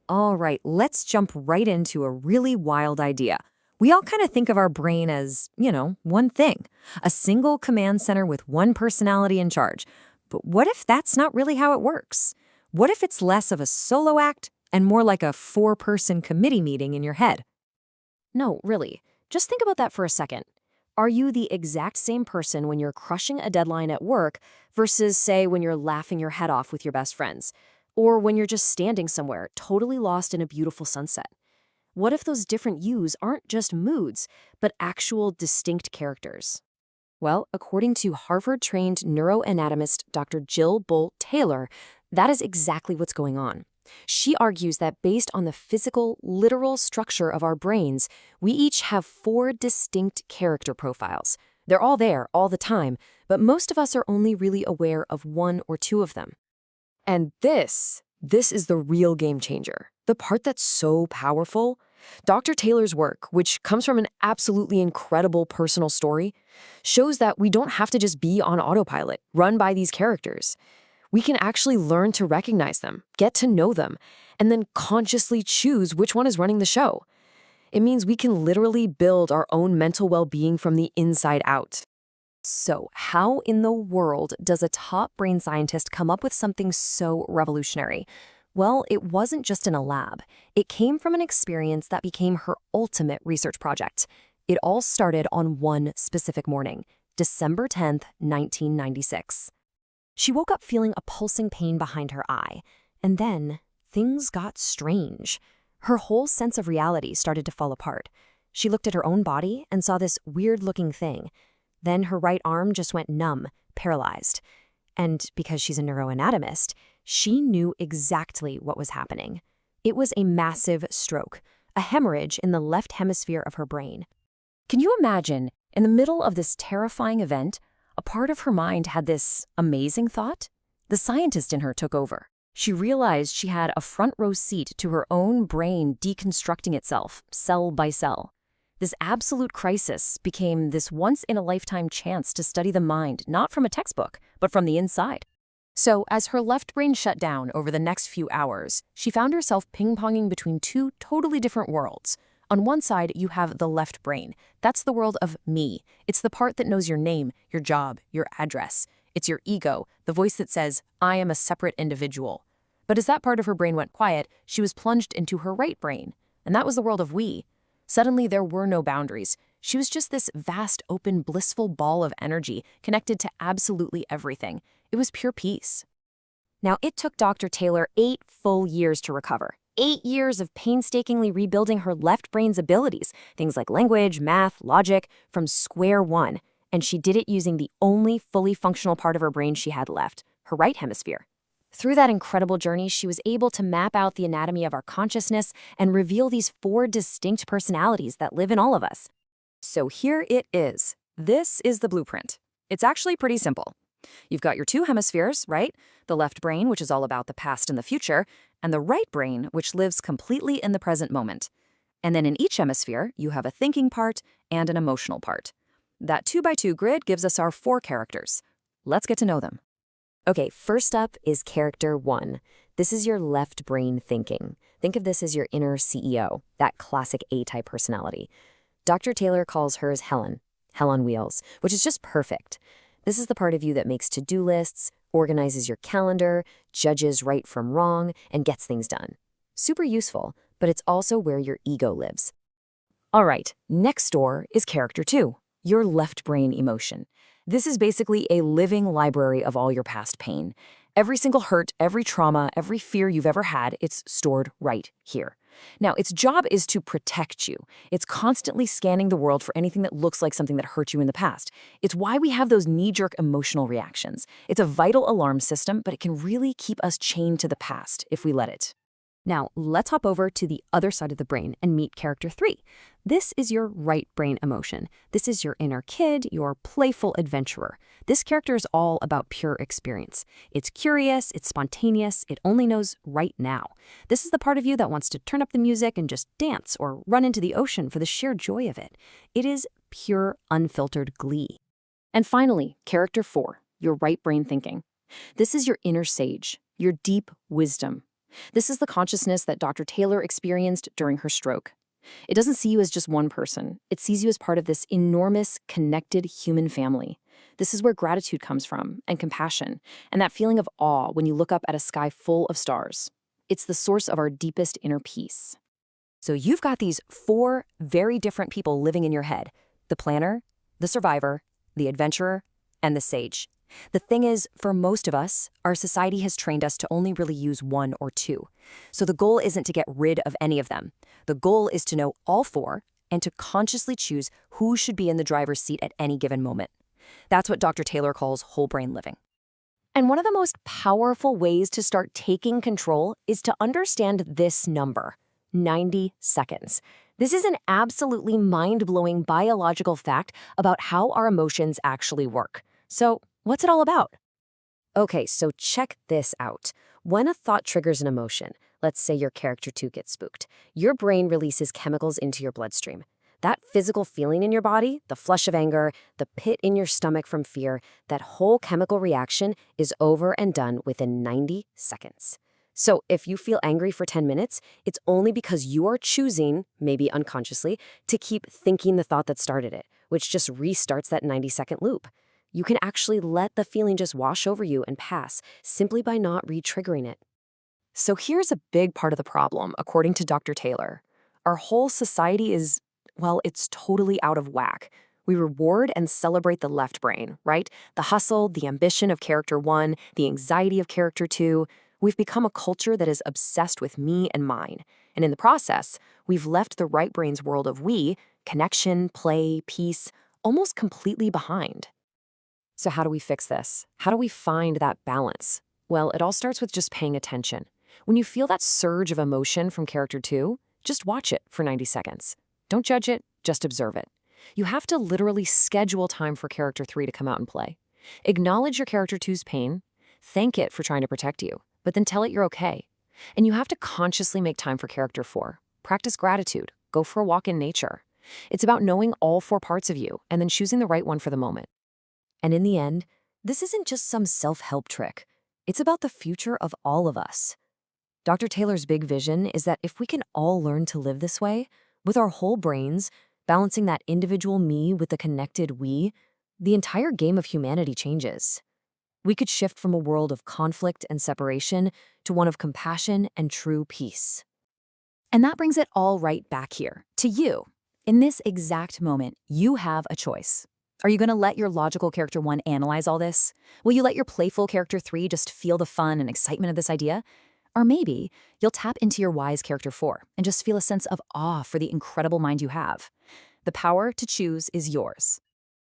All right, let's jump right into a really wild idea. We all kind of think of our brain as, one thing, a single command center with one personality in charge. But what if that's not really how it works? What if it's less of a solo act and more like a four-person committee meeting in your head? No, really. Just think about that for a second. Are you the exact same person when you're crushing a deadline at work versus, say, when you're laughing your head off with your best friends? Or when you're just standing somewhere, totally lost in a beautiful sunset? What if those different yous aren't just moods, but actual distinct characters? Well, according to Harvard-trained neuroanatomist Dr. Jill Bolte Taylor, that is exactly what's going on. She argues that based on the physical, literal structure of our brains, we each have four distinct character profiles. They're all there, all the time, but most of us are only really aware of one or two of them. And this is the real game changer, the part that's so powerful. Dr. Taylor's work, which comes from an absolutely incredible personal story, shows that we don't have to just be on autopilot, run by these characters. We can actually learn to recognize them, get to know them, and then consciously choose which one is running the show. It means we can literally build our own mental well-being from the inside out. So, how in the world does a top brain scientist come up with something so revolutionary? Well, it wasn't just in a lab. It came from an experience that became her ultimate research project. It all started on one specific morning, December 10th, 1996. She woke up feeling a pulsing pain behind her eye, and then things got strange. Her whole sense of reality started to fall apart. She looked at her own body and saw this weird-looking thing. Then her right arm just went numb, paralyzed. And because she's a neuroanatomist, she knew exactly what was happening. It was a massive stroke, a hemorrhage in the left hemisphere of her brain. Can you imagine, in the middle of this terrifying event, a part of her mind had this amazing thought? The scientist in her took over. She realized she had a front-row seat to her own brain deconstructing itself, cell by cell. This absolute crisis became this once-in-a-lifetime chance to study the mind, not from a textbook, but from the inside. So, as her left brain shut down over the next few hours, she found herself ping-ponging between two totally different worlds. On one side, you have the left brain. That's the world of me. It's the part that knows your name, your job, your address. It's your ego, the voice that says, I am a separate individual. But as that part of her brain went quiet, she was plunged into her right brain. And that was the world of we. Suddenly, there were no boundaries. She was just this vast, open, blissful ball of energy connected to absolutely everything. It was pure peace. Now, it took Dr. Taylor 8 full years to recover. 8 years of painstakingly rebuilding her left brain's abilities, things like language, math, logic, from square one. And she did it using the only fully functional part of her brain she had left, her right hemisphere. Through that incredible journey, she was able to map out the anatomy of our consciousness and reveal these four distinct personalities that live in all of us. So here it is. This is the blueprint. It's actually pretty simple. You've got your two hemispheres, right? The left brain, which is all about the past and the future, and the right brain, which lives completely in the present moment. And then in each hemisphere, you have a thinking part and an emotional part. That 2x2 grid gives us our four characters. Let's get to know them. Okay, first up is character 1. This is your left brain thinking. Think of this as your inner CEO, that classic A-type personality. Dr. Taylor calls hers Helen, Hell on Wheels, which is just perfect. This is the part of you that makes to-do lists, organizes your calendar, judges right from wrong, and gets things done. Super useful, but it's also where your ego lives. All right, next door is character 2, your left brain emotion. This is basically a living library of all your past pain. Every single hurt, every trauma, every fear you've ever had, it's stored right here. Now, its job is to protect you. It's constantly scanning the world for anything that looks like something that hurt you in the past. It's why we have those knee-jerk emotional reactions. It's a vital alarm system, but it can really keep us chained to the past if we let it. Now, let's hop over to the other side of the brain and meet character 3. This is your right brain emotion. This is your inner kid, your playful adventurer. This character is all about pure experience. It's curious, it's spontaneous, it only knows right now. This is the part of you that wants to turn up the music and just dance or run into the ocean for the sheer joy of it. It is pure, unfiltered glee. And finally, character 4, your right brain thinking. This is your inner sage, your deep wisdom. This is the consciousness that Dr. Taylor experienced during her stroke. It doesn't see you as just one person. It sees you as part of this enormous, connected human family. This is where gratitude comes from, and compassion, and that feeling of awe when you look up at a sky full of stars. It's the source of our deepest inner peace. So you've got these four very different people living in your head: the planner, the survivor, the adventurer, and the sage. The thing is, for most of us, our society has trained us to only really use one or two. So the goal isn't to get rid of any of them. The goal is to know all four and to consciously choose who should be in the driver's seat at any given moment. That's what Dr. Taylor calls whole brain living. And one of the most powerful ways to start taking control is to understand this number: 90 seconds. This is an absolutely mind-blowing biological fact about how our emotions actually work. So, what's it all about? Okay, so check this out. When a thought triggers an emotion, let's say your character 2 gets spooked, your brain releases chemicals into your bloodstream. That physical feeling in your body, the flush of anger, the pit in your stomach from fear, that whole chemical reaction is over and done within 90 seconds. So if you feel angry for 10 minutes, it's only because you are choosing, maybe unconsciously, to keep thinking the thought that started it, which just restarts that 90-second loop. You can actually let the feeling just wash over you and pass simply by not re-triggering it. So here's a big part of the problem, according to Dr. Taylor. Our whole society is, well, it's totally out of whack. We reward and celebrate the left brain, right? The hustle, the ambition of character 1, the anxiety of character 2. We've become a culture that is obsessed with me and mine. And in the process, we've left the right brain's world of we, connection, play, peace, almost completely behind. So how do we fix this? How do we find that balance? Well, it all starts with just paying attention. When you feel that surge of emotion from character 2, just watch it for 90 seconds. Don't judge it, just observe it. You have to literally schedule time for character 3 to come out and play. Acknowledge your character 2's pain, thank it for trying to protect you, but then tell it you're okay. And you have to consciously make time for character 4. Practice gratitude, go for a walk in nature. It's about knowing all 4 parts of you and then choosing the right one for the moment. And in the end, this isn't just some self-help trick. It's about the future of all of us. Dr. Taylor's big vision is that if we can all learn to live this way, with our whole brains, balancing that individual me with the connected we, the entire game of humanity changes. We could shift from a world of conflict and separation to one of compassion and true peace. And that brings it all right back here, to you. In this exact moment, you have a choice. Are you going to let your logical character 1 analyze all this? Will you let your playful character 3 just feel the fun and excitement of this idea? Or maybe you'll tap into your wise character 4 and just feel a sense of awe for the incredible mind you have. The power to choose is yours.